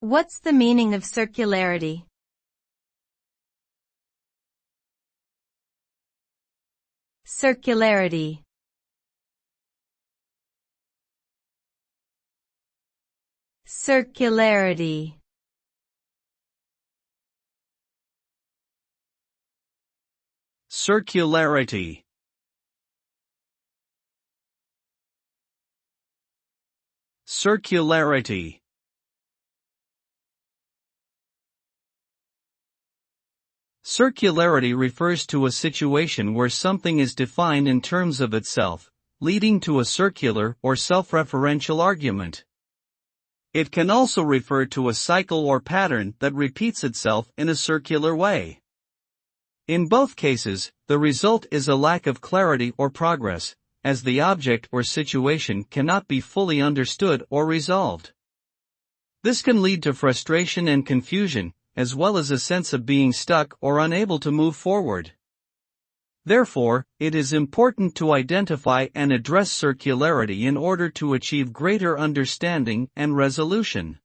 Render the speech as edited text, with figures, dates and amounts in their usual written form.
What's the meaning of circularity? Circularity. Circularity. Circularity. Circularity. Circularity refers to a situation where something is defined in terms of itself, leading to a circular or self-referential argument. It can also refer to a cycle or pattern that repeats itself in a circular way. In both cases, the result is a lack of clarity or progress, as the object or situation cannot be fully understood or resolved. This can lead to frustration and confusion, as well as a sense of being stuck or unable to move forward. Therefore, it is important to identify and address circularity in order to achieve greater understanding and resolution.